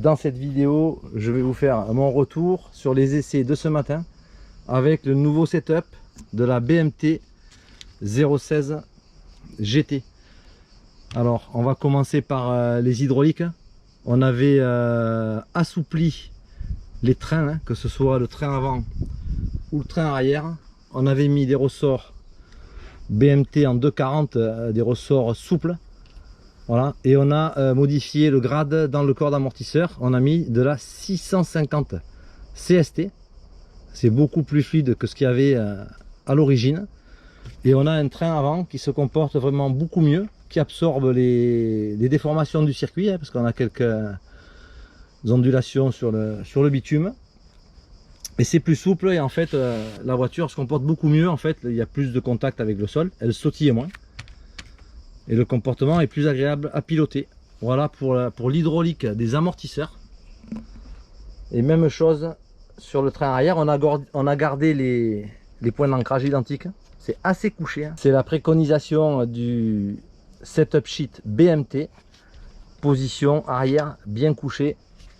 Dans cette vidéo, je vais vous faire mon retour sur les essais de ce matin avec le nouveau setup de la BMT 016 GT. Alors, on va commencer par les hydrauliques. On avait assoupli les trains, que ce soit le train avant ou le train arrière. On avait mis des ressorts BMT en 240, des ressorts souples. Voilà. Et on a modifié le grade dans le corps d'amortisseur. On a mis de la 650 CST. C'est beaucoup plus fluide que ce qu'il y avait à l'origine. Et on a un train avant qui se comporte vraiment beaucoup mieux, qui absorbe les déformations du circuit, parce qu'on a quelques ondulations sur le bitume. Et c'est plus souple et en fait la voiture se comporte beaucoup mieux. En fait, il y a plus de contact avec le sol, elle sautille moins. Et le comportement est plus agréable à piloter. Voilà pour l'hydraulique des amortisseurs. Et même chose sur le train arrière, on a gardé les points d'ancrage identiques. C'est assez couché. C'est la préconisation du setup sheet BMT. Position arrière bien couchée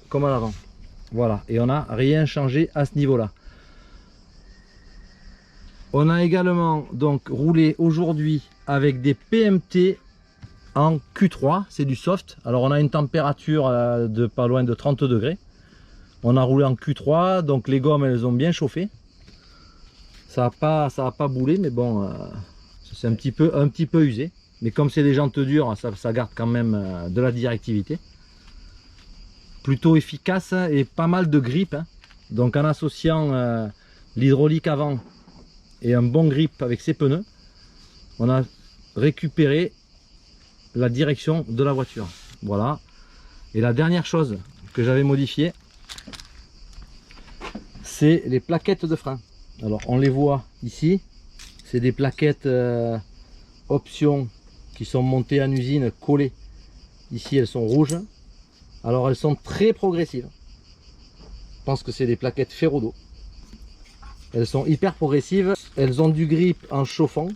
comme à l'avant. Voilà, et on n'a rien changé à ce niveau-là. On a également donc roulé aujourd'hui avec des PMT en Q3, c'est du soft. Alors on a une température de pas loin de 30 degrés. On a roulé en Q3, donc les gommes elles ont bien chauffé. Ça a pas boulé, mais bon, c'est un petit peu usé. Mais comme c'est des jantes dures, ça garde quand même de la directivité. Plutôt efficace et pas mal de grip. Donc en associant l'hydraulique avant et un bon grip avec ses pneus, on a récupéré la direction de la voiture. Voilà. Et la dernière chose que j'avais modifiée, c'est les plaquettes de frein. Alors on les voit ici, c'est des plaquettes option qui sont montées en usine, collées. Ici elles sont rouges. Alors elles sont très progressives. Je pense que c'est des plaquettes Ferrodo. Elles sont hyper progressives. Elles ont du grip en chauffant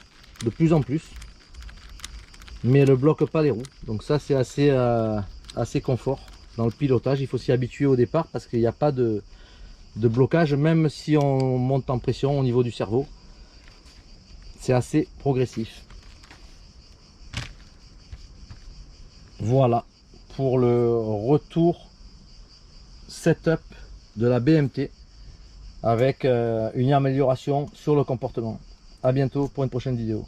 de plus en plus. Mais elles ne bloquent pas les roues. Donc ça c'est assez confort dans le pilotage. Il faut s'y habituer au départ parce qu'il n'y a pas de blocage. Même si on monte en pression au niveau du cerveau. C'est assez progressif. Voilà pour le retour setup de la BMT avec une amélioration sur le comportement. À bientôt pour une prochaine vidéo.